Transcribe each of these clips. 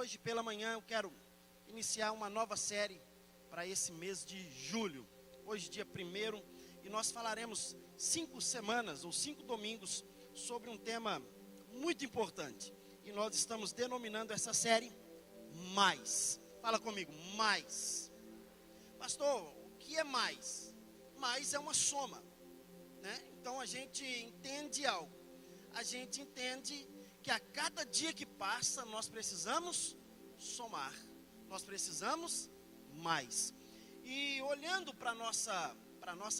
Hoje pela manhã eu quero iniciar uma nova série para esse mês de julho. Hoje dia 1º, e nós falaremos 5 semanas ou 5 domingos sobre um tema muito importante. E nós estamos denominando essa série Mais. Fala comigo, mais. Pastor, o que é mais? Mais é uma soma, né? Então a gente entende algo. A gente entende que a cada dia que passa nós precisamos somar. Nós precisamos mais. E olhando para a nossa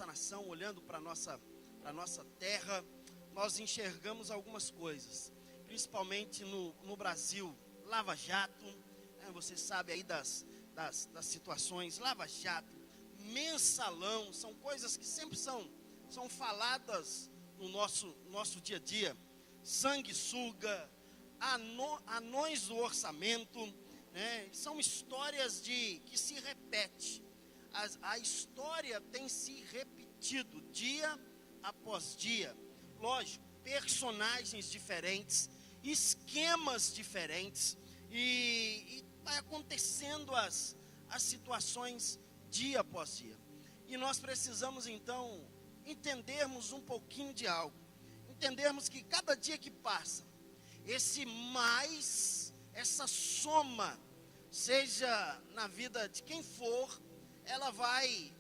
nação, olhando para a nossa terra, nós enxergamos algumas coisas. Principalmente no Brasil, Lava Jato, né? Você sabe aí das situações, Lava Jato, mensalão, são coisas que sempre são faladas no nosso dia a dia. Sanguessuga, anões do orçamento, né? São histórias que se repetem. A história tem se repetido dia após dia. Lógico, personagens diferentes, esquemas diferentes, e vai acontecendo as situações dia após dia. E nós precisamos então entendermos um pouquinho de algo. Entendermos que cada dia que passa, esse mais, essa soma, seja na vida de quem for, ela vai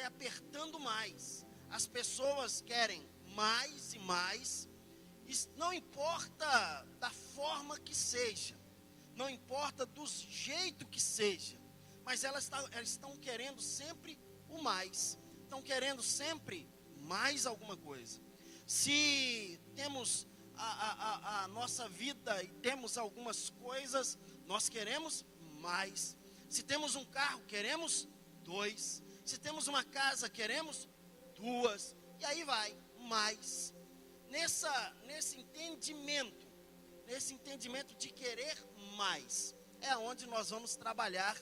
apertando mais. As pessoas querem mais e mais, não importa da forma que seja, não importa do jeito que seja, mas elas estão querendo sempre o mais, estão querendo sempre mais alguma coisa. Se temos a nossa vida e temos algumas coisas, nós queremos mais. Se temos um carro, queremos 2. Se temos uma casa, queremos 2. E aí vai, mais. Nesse entendimento de querer mais, é onde nós vamos trabalhar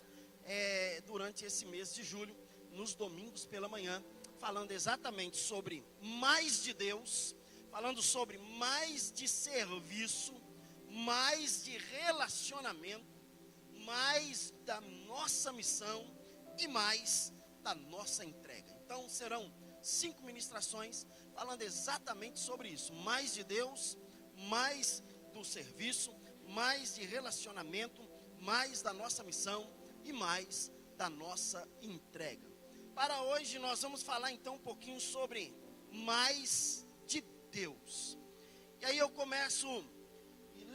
durante esse mês de julho, nos domingos pela manhã, falando exatamente sobre mais de Deus, falando sobre mais de serviço, mais de relacionamento, mais da nossa missão e mais da nossa entrega. Então serão 5 ministrações falando exatamente sobre isso. Mais de Deus, mais do serviço, mais de relacionamento, mais da nossa missão e mais da nossa entrega. Para hoje nós vamos falar então um pouquinho sobre mais de Deus. E aí eu começo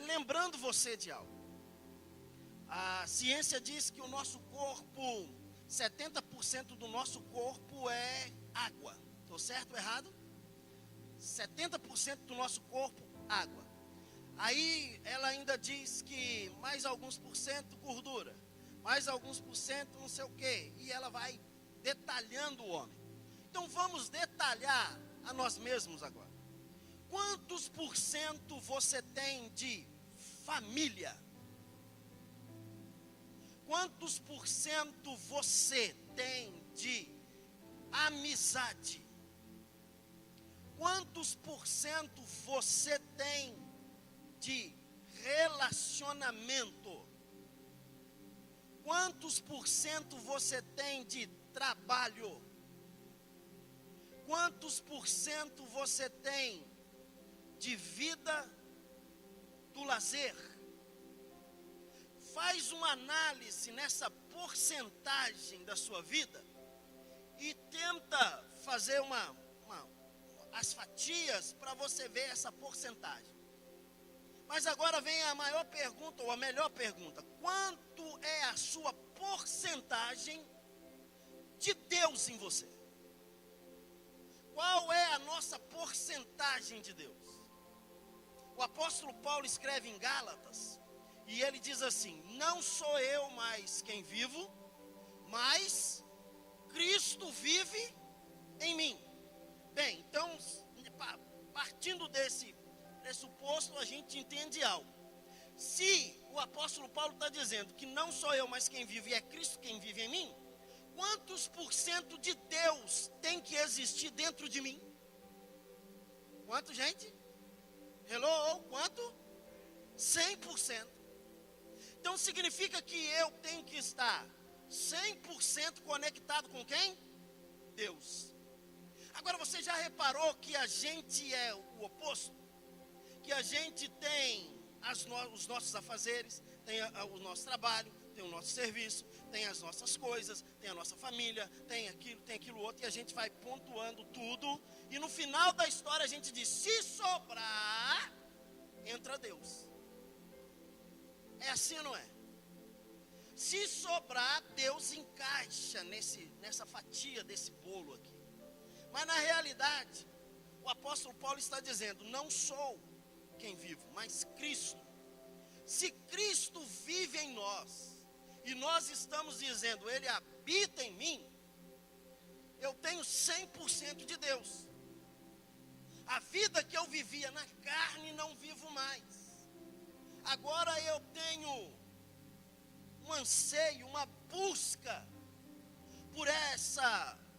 lembrando você de algo. A ciência diz que o nosso corpo, 70% do nosso corpo é água. Estou certo ou errado? 70% do nosso corpo, água. Aí ela ainda diz que mais alguns por cento gordura, mais alguns por cento não sei o quê. E ela vai detalhando o homem. Então vamos detalhar a nós mesmos agora. Quantos por cento você tem de família? Quantos por cento você tem de amizade? Quantos por cento você tem de relacionamento? Quantos por cento você tem de trabalho? Quantos por cento você tem de vida do lazer? Faz uma análise nessa porcentagem da sua vida e tenta fazer as fatias para você ver essa porcentagem. Mas agora vem a maior pergunta, ou a melhor pergunta: quanto é a sua porcentagem de Deus em você? Qual é a nossa porcentagem de Deus? O apóstolo Paulo escreve em Gálatas, e ele diz assim: não sou eu mais quem vivo, mas Cristo vive em mim. Bem, então, partindo desse pressuposto, a gente entende algo. Se o apóstolo Paulo está dizendo que não sou eu mais quem vive, e é Cristo quem vive em mim, quantos por cento de Deus tem que existir dentro de mim? Quanto, gente? Hello? Quanto? 100%. Então significa que eu tenho que estar 100% conectado com quem? Deus. Agora você já reparou que a gente é o oposto? Que a gente tem os nossos afazeres, tem o nosso trabalho, tem o nosso serviço, tem as nossas coisas, tem a nossa família, tem aquilo outro, e a gente vai pontuando tudo, e no final da história a gente diz, se sobrar, entra Deus. É assim ou não é? Se sobrar, Deus encaixa nessa fatia desse bolo aqui. Mas na realidade, o apóstolo Paulo está dizendo, não sou quem vivo, mas Cristo. Se Cristo vive em nós, e nós estamos dizendo, Ele habita em mim, eu tenho 100% de Deus. A vida que eu vivia na carne, não vivo mais. Agora eu tenho um anseio, uma busca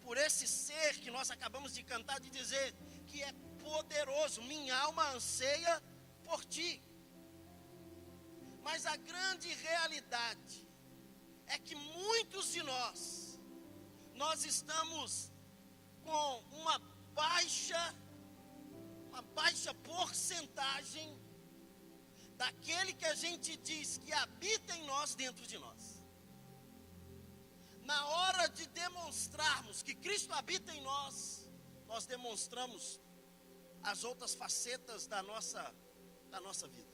por esse ser que nós acabamos de cantar, de dizer que é poderoso. Minha alma anseia por ti. Mas a grande realidade é que muitos de nós estamos com uma baixa porcentagem daquele que a gente diz que habita em nós, dentro de nós. Na hora de demonstrarmos que Cristo habita em nós, nós demonstramos as outras facetas da nossa vida.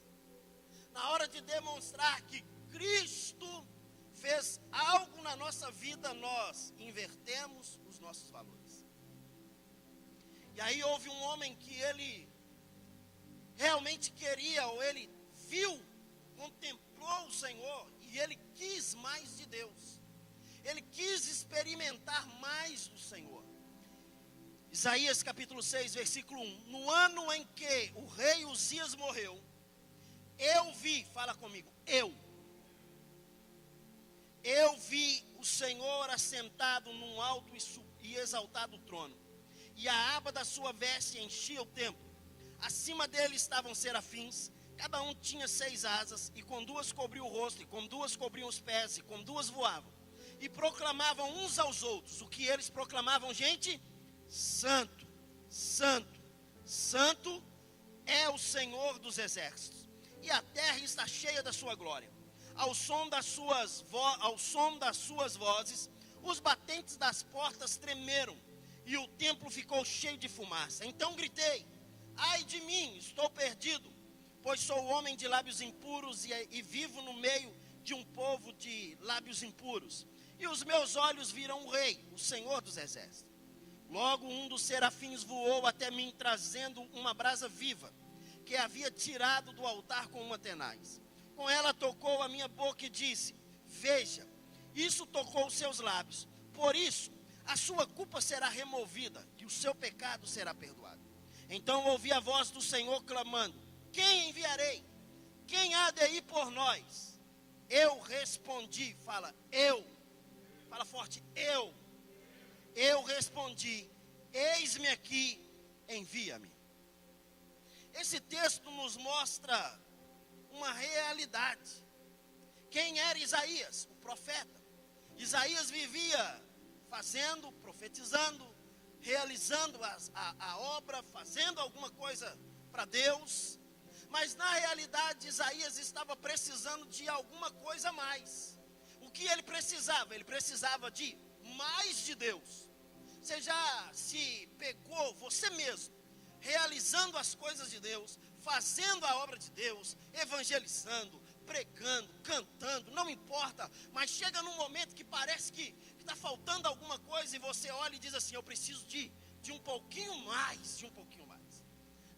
Na hora de demonstrar que Cristo fez algo na nossa vida, nós invertemos os nossos valores. E aí houve um homem que ele realmente queria, ou ele viu, contemplou o Senhor, e ele quis mais de Deus. Ele quis experimentar mais do Senhor. Isaías capítulo 6, versículo 1. No ano em que o rei Uzias morreu, eu vi, fala comigo, eu vi o Senhor assentado num alto e exaltado trono, e a aba da sua veste enchia o templo. Acima dele estavam serafins, cada um tinha 6 asas, e com 2 cobriam o rosto, e com 2 cobriam os pés, e com 2 voavam. E proclamavam uns aos outros, o que eles proclamavam, gente? Santo, Santo, Santo é o Senhor dos exércitos, e a terra está cheia da sua glória. Ao som das suas vozes, os batentes das portas tremeram, e o templo ficou cheio de fumaça. Então gritei, ai de mim, estou perdido, pois sou homem de lábios impuros e vivo no meio de um povo de lábios impuros. E os meus olhos viram o rei, o Senhor dos exércitos. Logo um dos serafins voou até mim, trazendo uma brasa viva, que havia tirado do altar com uma tenaz. Com ela tocou a minha boca e disse, veja, isso tocou os seus lábios. Por isso, a sua culpa será removida e o seu pecado será perdoado. Então ouvi a voz do Senhor clamando, quem enviarei? Quem há de ir por nós? Eu respondi, fala forte, eu respondi, eis-me aqui, envia-me. Esse texto nos mostra uma realidade. Quem era Isaías? O profeta. Isaías vivia fazendo, profetizando, realizando a obra, fazendo alguma coisa para Deus, mas na realidade Isaías estava precisando de alguma coisa a mais. O que ele precisava? Ele precisava de mais de Deus. Você já se pegou você mesmo, realizando as coisas de Deus, fazendo a obra de Deus, evangelizando, pregando, cantando, não importa, mas chega num momento que parece que está faltando alguma coisa e você olha e diz assim, eu preciso de um pouquinho mais,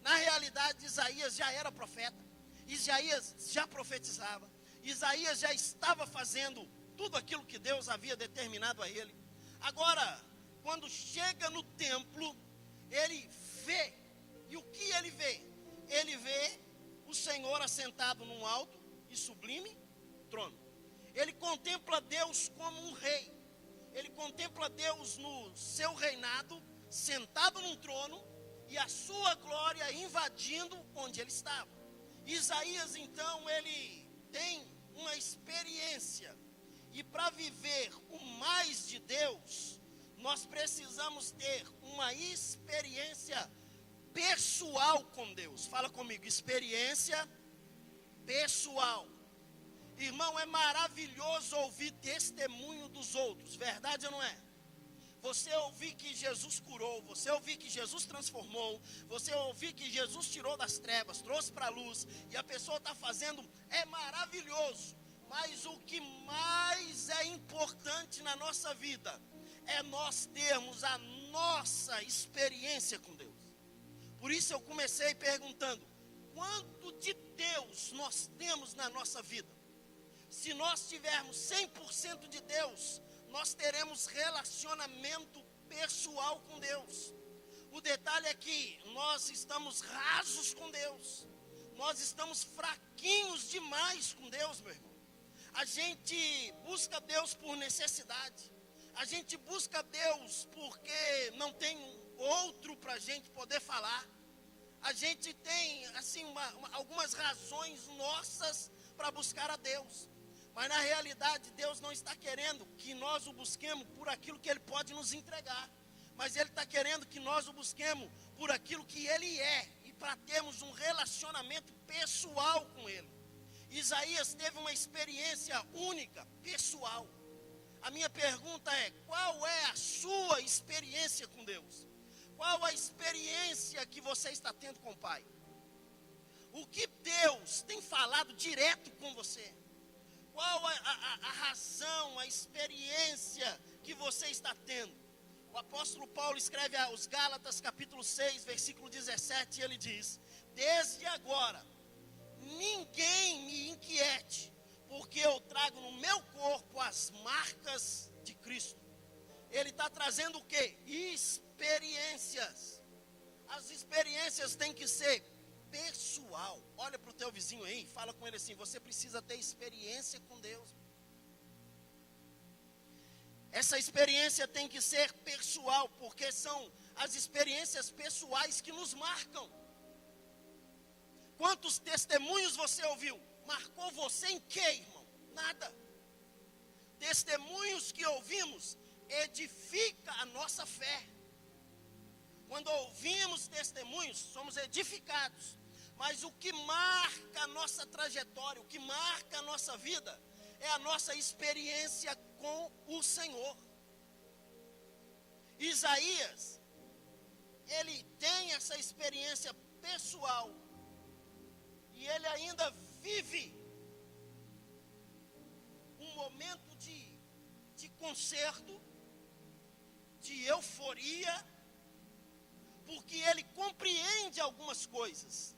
Na realidade, Isaías já era profeta, Isaías já profetizava, Isaías já estava fazendo tudo aquilo que Deus havia determinado a ele. Agora, quando chega no templo, ele vê, e o que ele vê? Ele vê o Senhor assentado num alto e sublime trono. Ele contempla Deus como um rei. Ele contempla Deus no seu reinado, sentado num trono, e a sua glória invadindo onde ele estava. Isaías, então, ele tem uma experiência viver o mais de Deus, nós precisamos ter uma experiência pessoal com Deus. Fala comigo, experiência pessoal. Irmão, é maravilhoso ouvir testemunho dos outros, verdade ou não é? Você ouvir que Jesus curou, você ouvir que Jesus transformou, você ouvir que Jesus tirou das trevas, trouxe para a luz, e a pessoa está fazendo, é maravilhoso. Mas o que mais é importante na nossa vida é nós termos a nossa experiência com Deus. Por isso eu comecei perguntando, quanto de Deus nós temos na nossa vida? Se nós tivermos 100% de Deus, nós teremos relacionamento pessoal com Deus. O detalhe é que nós estamos rasos com Deus. Nós estamos fraquinhos demais com Deus, meu irmão. A gente busca Deus por necessidade. A gente busca Deus porque não tem outro para a gente poder falar. A gente tem, assim, algumas razões nossas para buscar a Deus. Mas na realidade, Deus não está querendo que nós o busquemos por aquilo que Ele pode nos entregar. Mas Ele está querendo que nós o busquemos por aquilo que Ele é. E para termos um relacionamento pessoal com Ele. Isaías teve uma experiência única, pessoal. A minha pergunta é, qual é a sua experiência com Deus? Qual a experiência que você está tendo com o Pai? O que Deus tem falado direto com você? Qual a razão, a experiência que você está tendo? O apóstolo Paulo escreve aos Gálatas capítulo 6, versículo 17, e ele diz, desde agora, ninguém me inquiete, porque eu trago no meu corpo as marcas de Cristo. Ele está trazendo o quê? Experiências. As experiências têm que ser pessoal. Olha para o teu vizinho aí, fala com ele assim, você precisa ter experiência com Deus. Essa experiência tem que ser pessoal, porque são as experiências pessoais que nos marcam. Quantos testemunhos você ouviu? Marcou você em quê, irmão? Nada. Testemunhos que ouvimos edifica a nossa fé. Quando ouvimos testemunhos, somos edificados. Mas o que marca a nossa trajetória, o que marca a nossa vida, é a nossa experiência com o Senhor. Isaías, ele tem essa experiência pessoal. E ele ainda vive um momento de concerto, de euforia, porque ele compreende algumas coisas.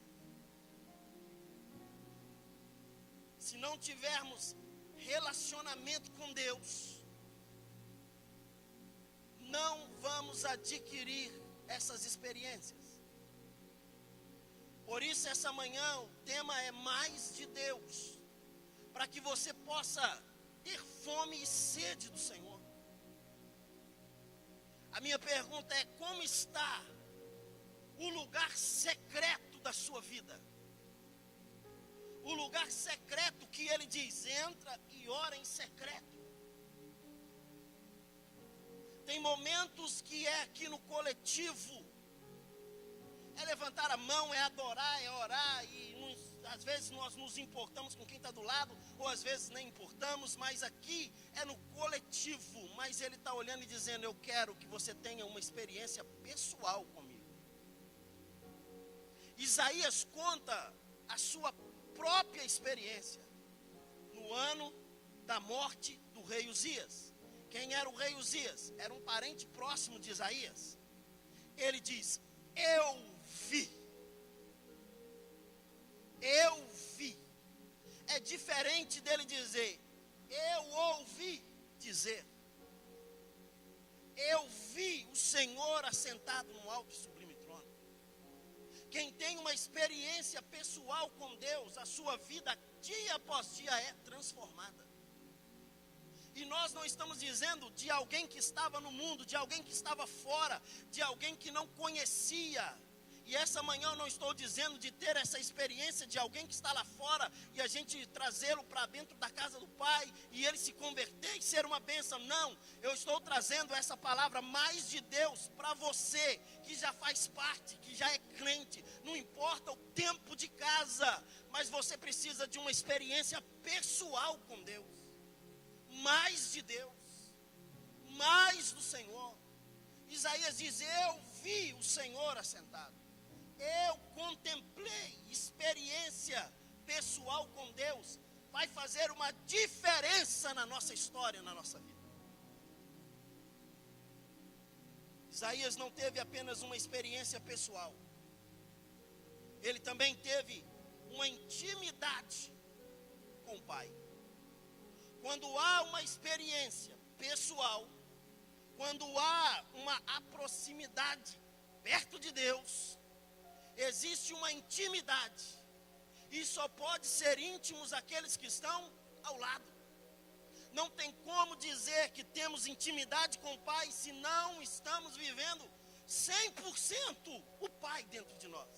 Se não tivermos relacionamento com Deus, não vamos adquirir essas experiências. Por isso, essa manhã, o tema é mais de Deus, para que você possa ter fome e sede do Senhor. A minha pergunta é, como está o lugar secreto da sua vida? O lugar secreto que ele diz, entra e ora em secreto. Tem momentos que é aqui no coletivo, é levantar a mão, é adorar, é orar, e às vezes nós nos importamos com quem está do lado, ou às vezes nem importamos, mas aqui é no coletivo, mas ele está olhando e dizendo, eu quero que você tenha uma experiência pessoal comigo. Isaías conta a sua própria experiência, no ano da morte do rei Uzias. Quem era o rei Uzias? Era um parente próximo de Isaías. Ele diz, eu vi. É diferente dele dizer, eu ouvi dizer. Eu vi o Senhor assentado no alto e sublime trono. Quem tem uma experiência pessoal com Deus, a sua vida dia após dia é transformada. E nós não estamos dizendo de alguém que estava no mundo, de alguém que estava fora, de alguém que não conhecia. E essa manhã eu não estou dizendo de ter essa experiência de alguém que está lá fora e a gente trazê-lo para dentro da casa do Pai e ele se converter e ser uma bênção. Não, eu estou trazendo essa palavra mais de Deus para você que já faz parte, que já é crente. Não importa o tempo de casa, mas você precisa de uma experiência pessoal com Deus. Mais de Deus, mais do Senhor. Isaías diz: eu vi o Senhor assentado. Eu contemplei. Experiência pessoal com Deus vai fazer uma diferença na nossa história, na nossa vida. Isaías não teve apenas uma experiência pessoal. Ele também teve uma intimidade com o Pai. Quando há uma experiência pessoal, quando há uma proximidade perto de Deus, existe uma intimidade. E só pode ser íntimos aqueles que estão ao lado. Não tem como dizer que temos intimidade com o Pai se não estamos vivendo 100% o Pai dentro de nós.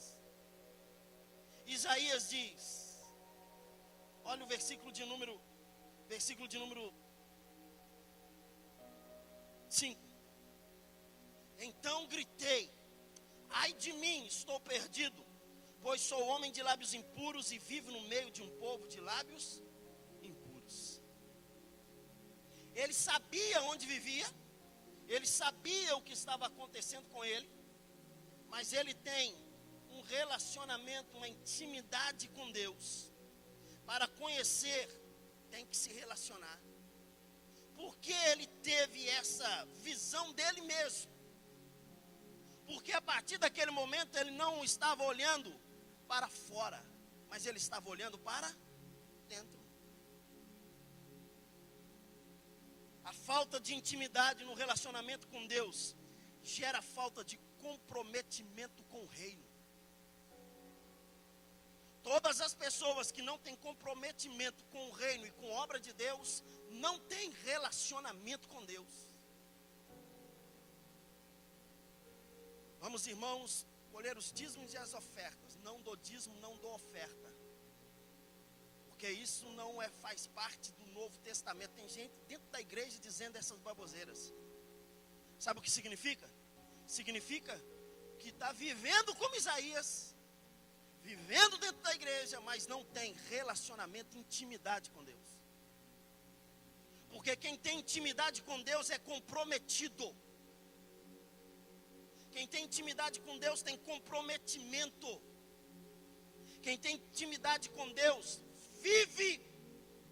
Isaías diz, olha o versículo de número 5. Então gritei: ai de mim, estou perdido, pois sou homem de lábios impuros e vivo no meio de um povo de lábios impuros. Ele sabia onde vivia, ele sabia o que estava acontecendo com ele, mas ele tem um relacionamento, uma intimidade com Deus. Para conhecer, tem que se relacionar. Porque ele teve essa visão dele mesmo. Porque a partir daquele momento ele não estava olhando para fora, mas ele estava olhando para dentro. A falta de intimidade no relacionamento com Deus gera falta de comprometimento com o reino. Todas as pessoas que não têm comprometimento com o reino e com a obra de Deus, não têm relacionamento com Deus. Vamos, irmãos, colher os dízimos e as ofertas. Não dou dízimo, não dou oferta. Porque isso não faz parte do Novo Testamento. Tem gente dentro da igreja dizendo essas baboseiras. Sabe o que significa? Significa que está vivendo como Isaías, vivendo dentro da igreja, mas não tem relacionamento, intimidade com Deus. Porque quem tem intimidade com Deus é comprometido. Quem tem intimidade com Deus tem comprometimento. Quem tem intimidade com Deus vive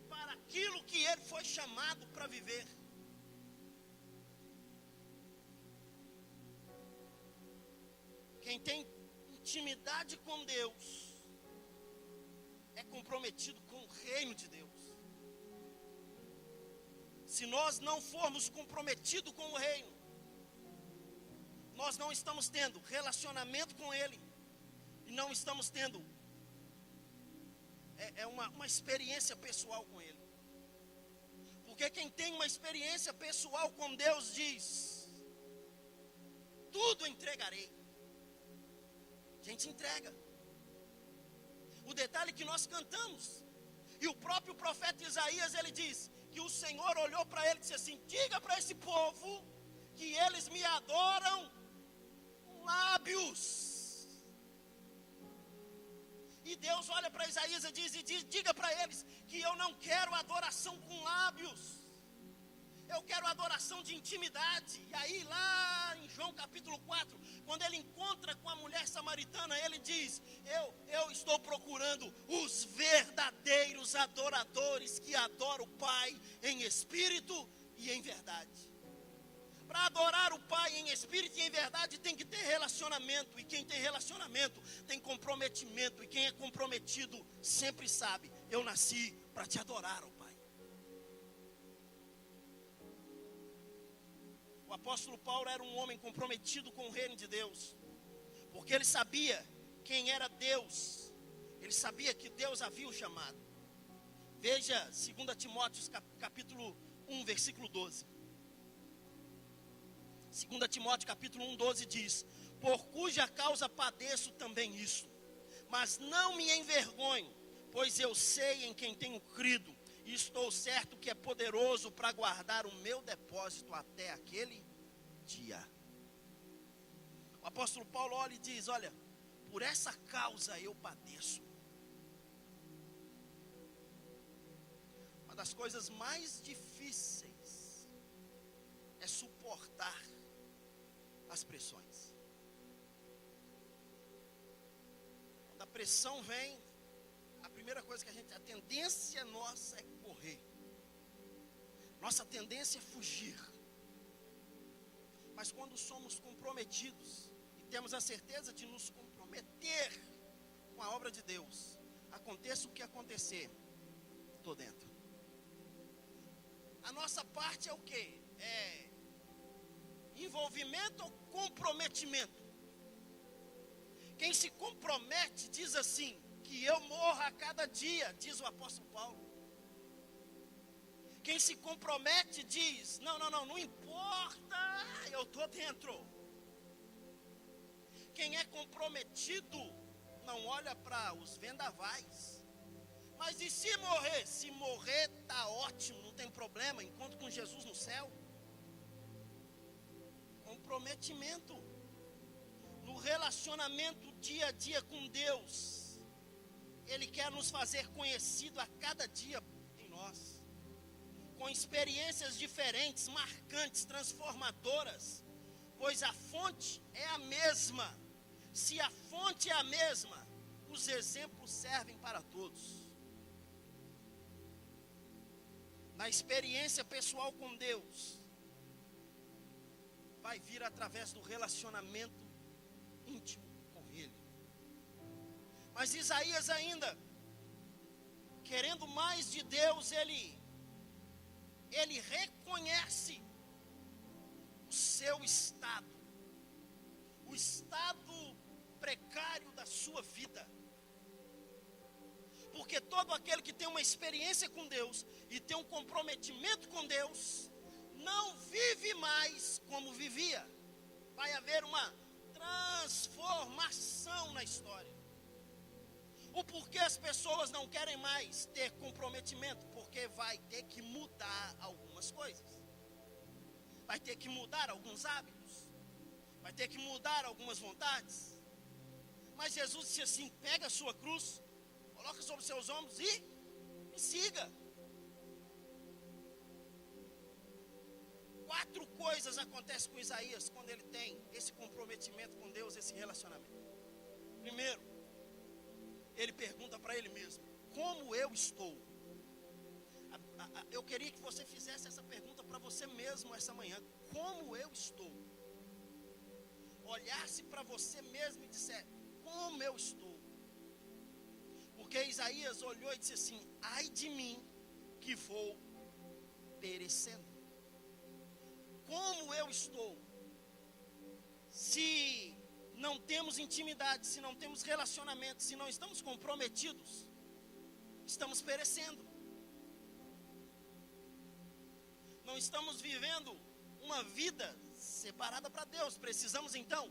para aquilo que ele foi chamado para viver. Quem tem intimidade com Deus é comprometido com o reino de Deus. Se nós não formos comprometidos com o reino, nós não estamos tendo relacionamento com Ele e não estamos tendo uma experiência pessoal com Ele. Porque quem tem uma experiência pessoal com Deus diz: tudo entregarei. A gente entrega. O detalhe é que nós cantamos. E o próprio profeta Isaías, ele diz que o Senhor olhou para ele e disse assim: diga para esse povo que eles me adoram com lábios. E Deus olha para Isaías e diz: diga para eles que eu não quero adoração com lábios. Eu quero adoração de intimidade. E aí lá em João capítulo 4, quando ele encontra com a mulher samaritana, ele diz: eu estou procurando os verdadeiros adoradores que adoram o Pai em espírito e em verdade. Para adorar o Pai em espírito e em verdade tem que ter relacionamento. E quem tem relacionamento tem comprometimento. E quem é comprometido sempre sabe: eu nasci para te adorar, ó Pai. O apóstolo Paulo era um homem comprometido com o reino de Deus, porque ele sabia quem era Deus, ele sabia que Deus havia o chamado. Veja 2 Timóteo capítulo 1, versículo 12. 2 Timóteo capítulo 1, 12 diz: por cuja causa padeço também isso. Mas não me envergonho, pois eu sei em quem tenho crido, e estou certo que é poderoso para guardar o meu depósito até aquele dia. O apóstolo Paulo olha e diz: olha, por essa causa eu padeço. Uma das coisas mais difíceis é suportar as pressões. Quando a pressão vem, a primeira coisa que a tendência nossa é correr. Nossa tendência é fugir. Mas quando somos comprometidos e temos a certeza de nos comprometer com a obra de Deus, aconteça o que acontecer, estou dentro. A nossa parte é o quê? É envolvimento ou comprometimento? Quem se compromete diz assim: que eu morra a cada dia, diz o apóstolo Paulo. Quem se compromete diz: não importa, eu estou dentro. Quem é comprometido não olha para os vendavais. Mas e se morrer? Se morrer está ótimo, não tem problema, encontro com Jesus no céu. Comprometimento. No relacionamento dia a dia com Deus, Ele quer nos fazer conhecido a cada dia em nós, com experiências diferentes, marcantes, transformadoras, pois a fonte é a mesma. Se a fonte é a mesma, os exemplos servem para todos. Na experiência pessoal com Deus, vai vir através do relacionamento íntimo com Ele. Mas Isaías ainda, querendo mais de Deus, ele reconhece o seu estado, o estado precário da sua vida. Porque todo aquele que tem uma experiência com Deus e tem um comprometimento com Deus, não vive mais como vivia. Vai haver uma transformação na história. O porquê as pessoas não querem mais ter comprometimento? Porque vai ter que mudar algumas coisas. Vai ter que mudar alguns hábitos. Vai ter que mudar algumas vontades. Mas Jesus disse assim: pega a sua cruz, coloca sobre os seus ombros e me siga. 4 coisas acontecem com Isaías quando ele tem esse comprometimento com Deus, esse relacionamento. Primeiro, ele pergunta para ele mesmo: como eu estou? Eu queria que você fizesse essa pergunta para você mesmo essa manhã: como eu estou? Olhasse para você mesmo e disser: como eu estou? Porque Isaías olhou e disse assim: ai de mim que vou perecendo. Como eu estou? Se não temos intimidade, se não temos relacionamento, se não estamos comprometidos, estamos perecendo. Não estamos vivendo uma vida separada para Deus. Precisamos então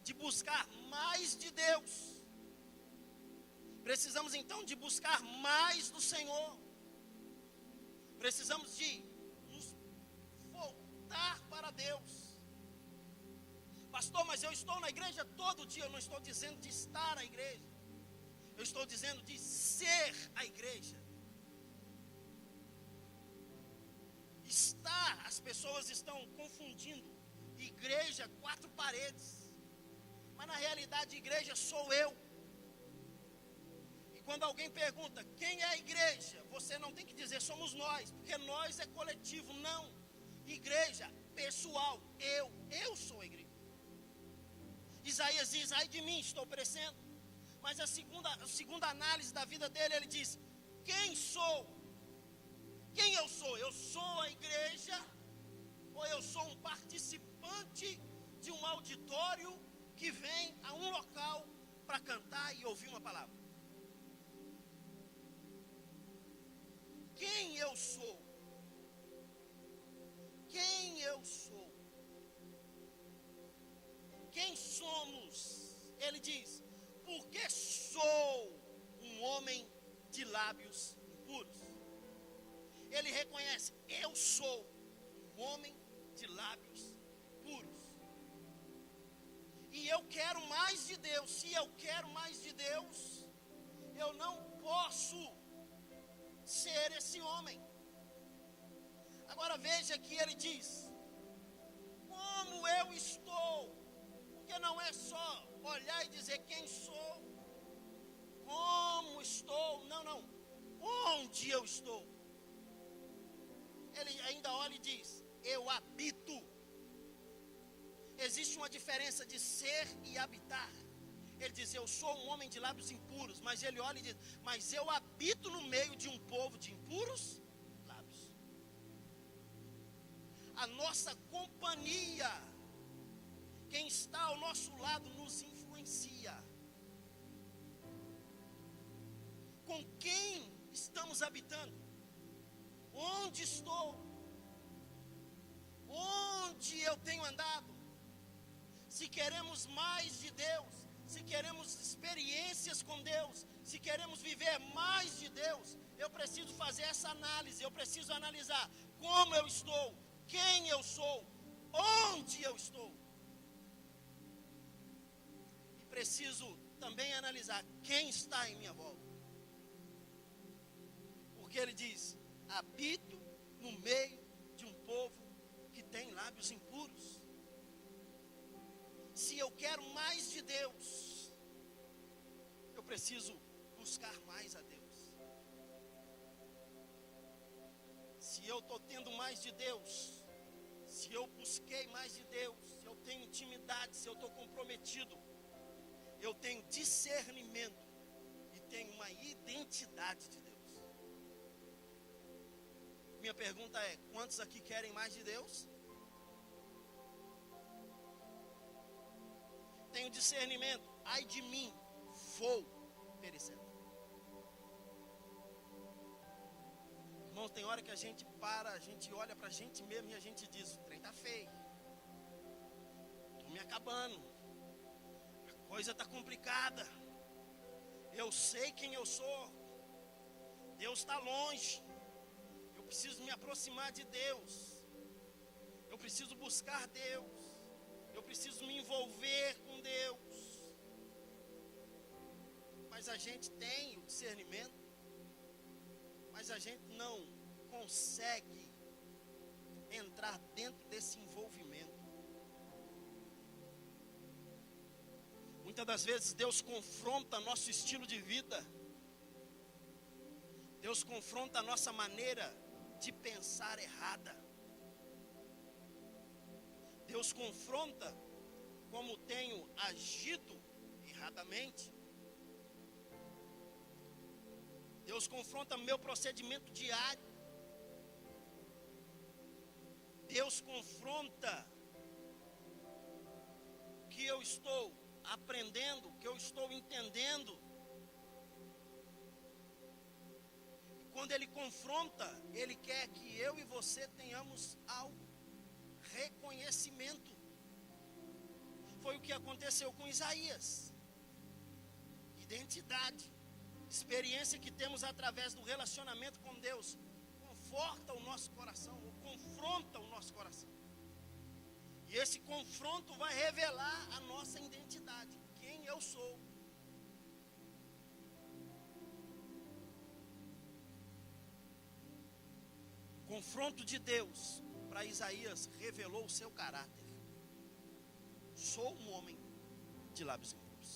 de buscar mais de Deus. Precisamos então de buscar mais do Senhor. Precisamos de nos voltar para Deus. Pastor, mas eu estou na igreja todo dia. Eu não estou dizendo de estar na igreja. Eu estou dizendo de ser a igreja. Estar, as pessoas estão confundindo igreja, 4 paredes. Mas na realidade igreja sou eu. E quando alguém pergunta quem é a igreja, você não tem que dizer somos nós, porque nós é coletivo. Não, igreja, pessoal, eu sou a igreja. Isaías diz: ai de mim, estou perecendo. Mas a segunda análise da vida dele, ele diz: quem sou? Quem eu sou? Eu sou a igreja? Ou eu sou um participante de um auditório que vem a um local para cantar e ouvir uma palavra? Quem eu sou? Quem eu sou? Quem somos diz: porque sou um homem de lábios impuros. Ele reconhece: eu sou um homem de lábios puros. E eu quero mais de Deus. Se eu quero mais de Deus, eu não posso ser esse homem. Agora veja que ele diz: como eu estou. Porque não é só olhar e dizer quem sou, como estou. Não. Onde eu estou. Ele ainda olha e diz: eu habito. Existe uma diferença de ser e habitar. Ele diz: eu sou um homem de lábios impuros. Mas ele olha e diz: mas eu habito no meio de um povo de impuros lábios. A nossa companhia, quem está ao nosso lado, nos influencia. Com quem estamos habitando? Onde estou? Onde eu tenho andado? Se queremos mais de Deus, se queremos experiências com Deus, se queremos viver mais de Deus, eu preciso fazer essa análise. Eu preciso analisar como eu estou, quem eu sou, onde eu estou. E preciso também analisar quem está em minha volta. Porque ele diz: habito no meio de um povo que tem lábios impuros. Se eu quero mais de Deus, eu preciso buscar mais a Deus. Se eu estou tendo mais de Deus, se eu busquei mais de Deus, se eu tenho intimidade, se eu estou comprometido, eu tenho discernimento e tenho uma identidade de Deus. Minha pergunta é: quantos aqui querem mais de Deus? Tenho discernimento: ai de mim, vou perecer. Irmãos, tem hora que a gente para, a gente olha para a gente mesmo e a gente diz: o trem está feio, estou me acabando, a coisa está complicada, eu sei quem eu sou, Deus está longe, eu preciso me aproximar de Deus, eu preciso buscar Deus, eu preciso me envolver com Deus. Mas a gente tem o discernimento, mas a gente não consegue entrar dentro desse envolvimento. Muitas das vezes Deus confronta nosso estilo de vida. Deus confronta a nossa maneira de pensar errada. Deus confronta como tenho agido erradamente. Deus confronta meu procedimento diário. Deus confronta o que eu estou aprendendo, o que eu estou entendendo. E quando Ele confronta, Ele quer que eu e você tenhamos algo. Reconhecimento. Foi o que aconteceu com Isaías. Identidade. Experiência que temos através do relacionamento com Deus. Conforta o nosso coração, ou confronta o nosso coração. E esse confronto vai revelar a nossa identidade. Quem eu sou. O confronto de Deus para Isaías revelou o seu caráter. Sou um homem de lábios impuros.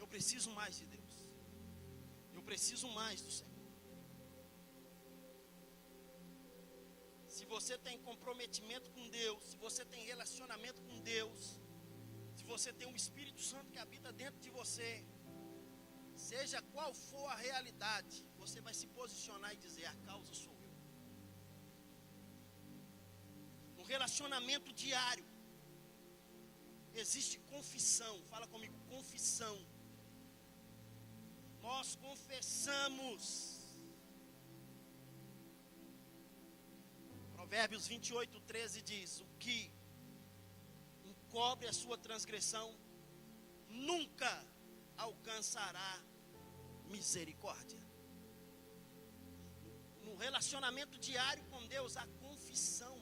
Eu preciso mais de Deus. Eu preciso mais do Senhor. Se você tem comprometimento com Deus, se você tem relacionamento com Deus, se você tem um Espírito Santo que habita dentro de você, seja qual for a realidade, você vai se posicionar e dizer: a causa sou eu. No relacionamento diário, existe confissão. Fala comigo: confissão. Nós confessamos. Provérbios 28:13 diz: o que encobre a sua transgressão, nunca alcançará misericórdia. No relacionamento diário com Deus, a confissão.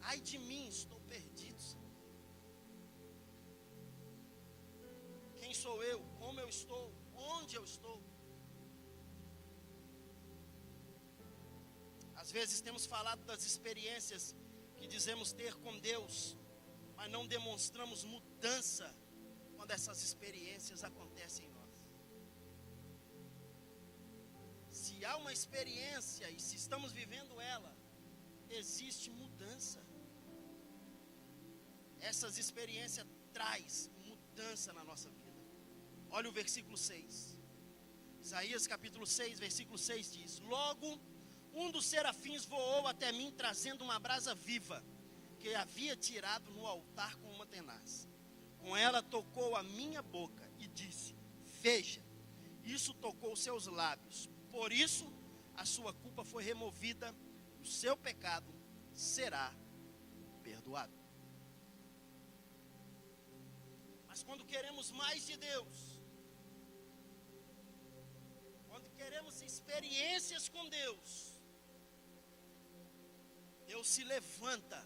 Ai de mim, estou perdido. Quem sou eu? Como eu estou? Onde eu estou? Às vezes temos falado das experiências que dizemos ter com Deus, mas não demonstramos mudança quando essas experiências acontecem em nós. Se há uma experiência e se estamos vivendo ela, existe mudança. Essas experiências traz mudança na nossa vida. Olha o versículo 6. Isaías capítulo 6, versículo 6 diz: Logo, um dos serafins voou até mim, trazendo uma brasa viva, que havia tirado no altar com uma tenaz. Com ela tocou a minha boca e disse: Veja, isso tocou os seus lábios. Por isso, a sua culpa foi removida, o seu pecado será perdoado. Mas quando queremos mais de Deus, quando queremos experiências com Deus, Deus se levanta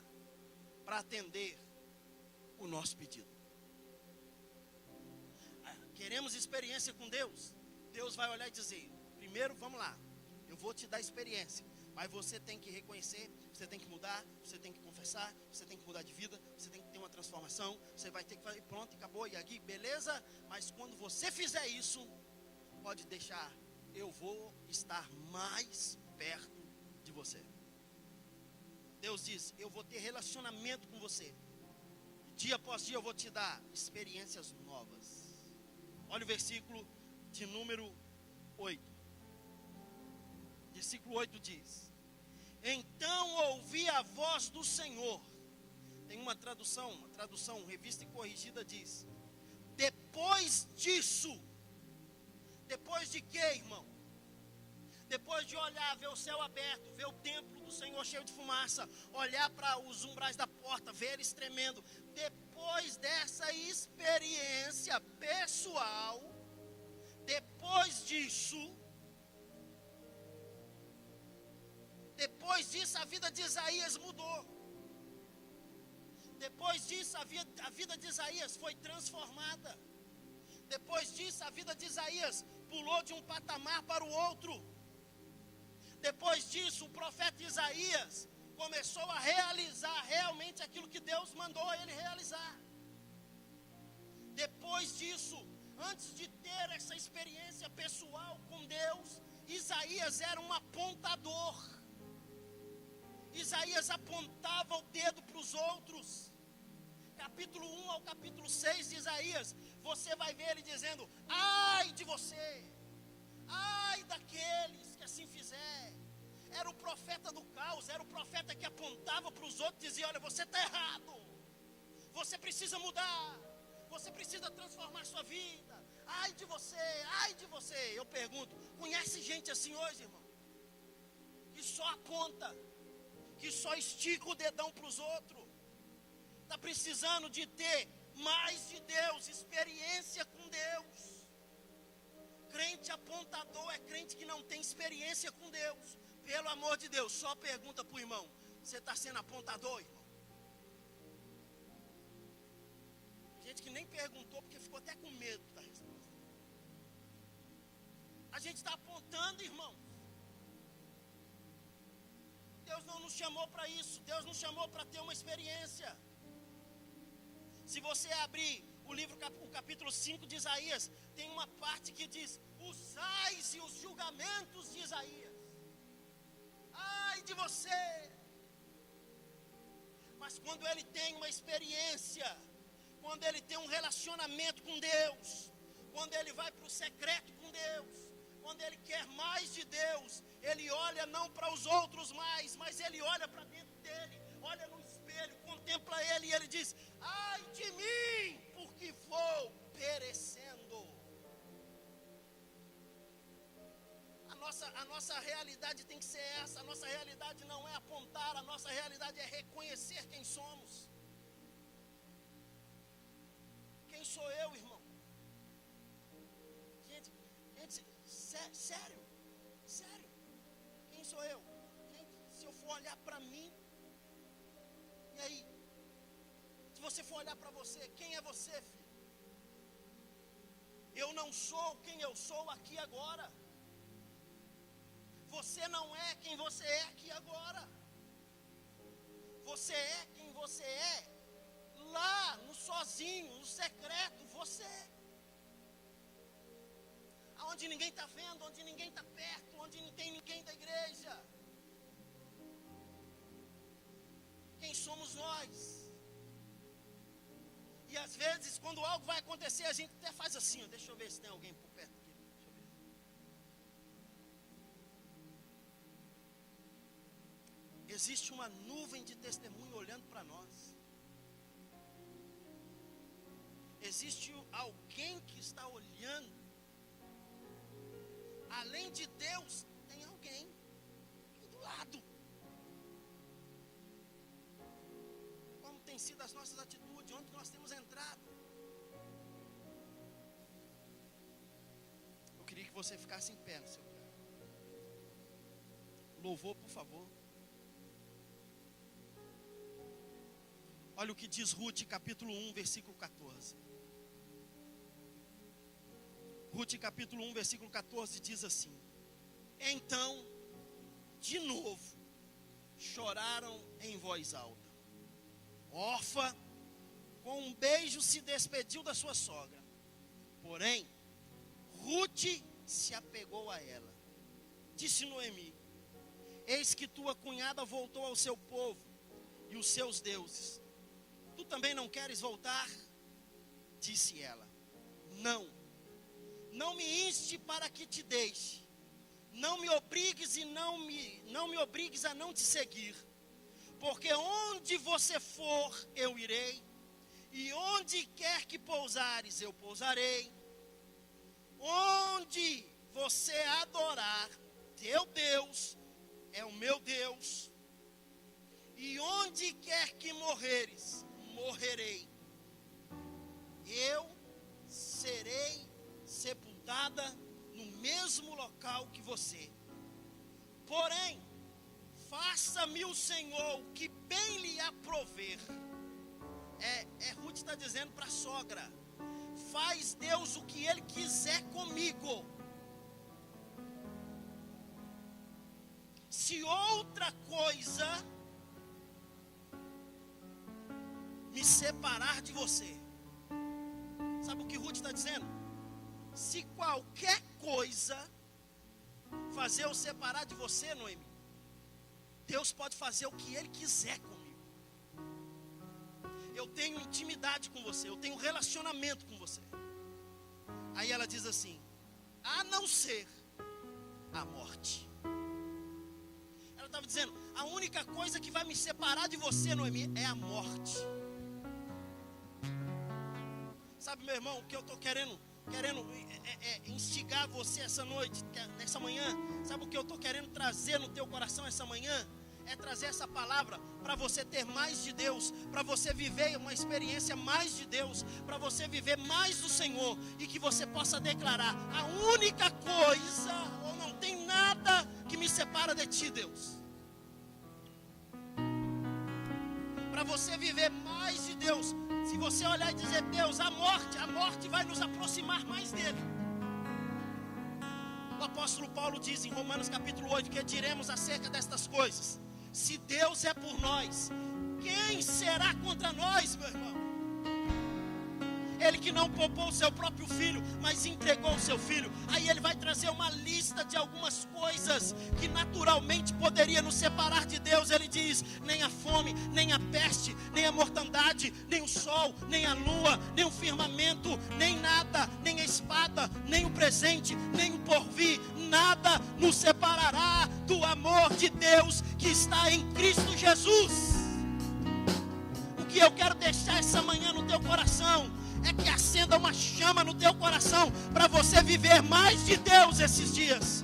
para atender o nosso pedido. Queremos experiência com Deus, Deus vai olhar e dizer: primeiro, vamos lá, eu vou te dar experiência, mas você tem que reconhecer, você tem que mudar, você tem que confessar, você tem que mudar de vida, você tem que ter uma transformação, você vai ter que fazer, pronto, acabou, e aqui, beleza? Mas quando você fizer isso, pode deixar, eu vou estar mais perto de você. Deus diz: eu vou ter relacionamento com você, dia após dia eu vou te dar experiências novas. Olha o versículo de número 8. Versículo 8 diz: Então ouvi a voz do Senhor. Tem uma tradução revista e corrigida diz: depois disso. Depois de quê, irmão? Depois de olhar, ver o céu aberto, ver o templo do Senhor cheio de fumaça, olhar para os umbrais da porta, ver eles tremendo. Depois dessa experiência pessoal, depois disso, a vida de Isaías mudou. Depois disso, a vida de Isaías foi transformada. Depois disso, a vida de Isaías pulou de um patamar para o outro. Depois disso, o profeta Isaías começou a realizar realmente aquilo que Deus mandou ele realizar. Depois disso, antes de ter essa experiência pessoal com Deus, Isaías era um apontador. Isaías apontava o dedo para os outros. Capítulo 1 ao capítulo 6 de Isaías, você vai ver ele dizendo: ai de você, ai daqueles que assim fizer. Era o profeta do caos, era o profeta que apontava para os outros e dizia: olha, você está errado, você precisa mudar, você precisa transformar sua vida. Ai de você, ai de você. Eu pergunto: conhece gente assim hoje, irmão? Que só aponta, que só estica o dedão para os outros. Está precisando de ter mais de Deus, experiência com Deus. Crente apontador é crente que não tem experiência com Deus. Pelo amor de Deus, só pergunta para o irmão: você está sendo apontador, irmão? Gente que nem perguntou porque ficou até com medo da resposta. A gente está apontando, irmão. Deus não nos chamou para isso. Deus nos chamou para ter uma experiência. Se você abrir o capítulo 5 de Isaías, tem uma parte que diz: os ais e os julgamentos de Isaías. Ai de você. Mas quando ele tem uma experiência, quando ele tem um relacionamento com Deus, quando ele vai para o secreto com Deus, quando ele quer mais de Deus, ele olha não para os outros mais, mas ele olha para dentro dele, olha no espelho, contempla ele e ele diz: ai de mim, porque vou perecendo. A nossa realidade tem que ser essa. A nossa realidade não é apontar, a nossa realidade é reconhecer quem somos. sou eu, irmão? Gente, sério, quem sou eu? Gente, se eu for olhar para mim, e aí? Se você for olhar para você, quem é você, filho? Eu não sou quem eu sou aqui agora. Você não é quem você é aqui agora. Você é quem você é lá no sozinho, no secreto, você. Aonde ninguém está vendo, onde ninguém está perto, onde não tem ninguém da igreja. Quem somos nós? E às vezes, quando algo vai acontecer, a gente até faz assim, ó, deixa eu ver se tem alguém por perto aqui. Deixa eu ver. Existe uma nuvem de testemunho olhando para nós. Existe alguém que está olhando. Além de Deus, tem alguém do lado. Como tem sido as nossas atitudes, onde nós temos entrado. Eu queria que você ficasse em pé no seu lugar. Louvor, por favor. Olha o que diz Ruth, capítulo 1, versículo 14. Ruth, capítulo 1, versículo 14, diz assim: então, de novo, choraram em voz alta. Orfa, com um beijo, se despediu da sua sogra. Porém, Ruth se apegou a ela. Disse Noemi: eis que tua cunhada voltou ao seu povo e os seus deuses. Tu também não queres voltar? Disse ela: não me inste para que te deixe. Não me obrigues e não me obrigues a não te seguir. Porque onde você for, eu irei. E onde quer que pousares, eu pousarei. Onde você adorar, teu Deus é o meu Deus. E onde quer que morreres, morrerei. Eu serei sepultada no mesmo local que você. Porém, faça-me o Senhor o que bem lhe aprover. Ruth está dizendo para a sogra: faz Deus o que Ele quiser comigo. Se outra coisa me separar de você. Sabe o que Ruth está dizendo? Se qualquer coisa fazer eu separar de você, Noemi, Deus pode fazer o que Ele quiser comigo. Eu tenho intimidade com você, eu tenho relacionamento com você. Aí ela diz assim: a não ser a morte. Ela estava dizendo: a única coisa que vai me separar de você, Noemi, é a morte. Sabe, meu irmão, o que eu estou querendo instigar você essa noite, nessa manhã? Sabe o que eu estou querendo trazer no teu coração essa manhã? É trazer essa palavra para você ter mais de Deus, para você viver uma experiência mais de Deus, para você viver mais do Senhor, e que você possa declarar: a única coisa, ou não tem nada que me separa de ti, Deus. Para você viver mais de Deus, se você olhar e dizer: Deus, a morte vai nos aproximar mais dele. O apóstolo Paulo diz em Romanos capítulo 8 que diremos acerca destas coisas: se Deus é por nós, quem será contra nós, meu irmão? Ele que não poupou o seu próprio filho, mas entregou o seu filho. Aí ele vai trazer uma lista de algumas coisas que naturalmente poderia nos separar de Deus. Ele diz: nem a fome, nem a peste, nem a mortandade, nem o sol, nem a lua, nem o firmamento, nem nada, nem a espada, nem o presente, nem o porvir, nada nos separará do amor de Deus que está em Cristo Jesus. O que eu quero deixar essa manhã no teu coração é que acenda uma chama no teu coração para você viver mais de Deus esses dias.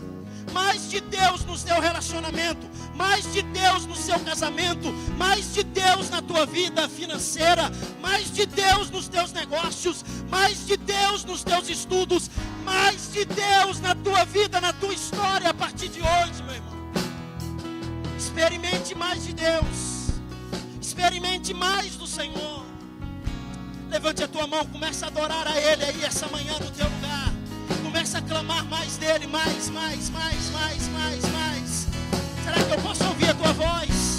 Mais de Deus no teu relacionamento, mais de Deus no seu casamento, mais de Deus na tua vida financeira, mais de Deus nos teus negócios, mais de Deus nos teus estudos, mais de Deus na tua vida, na tua história a partir de hoje, meu irmão. Experimente mais de Deus, experimente mais do Senhor. Levante a tua mão, começa a adorar a Ele aí essa manhã no teu lugar. Começa a clamar mais dEle, mais. Será que eu posso ouvir a tua voz?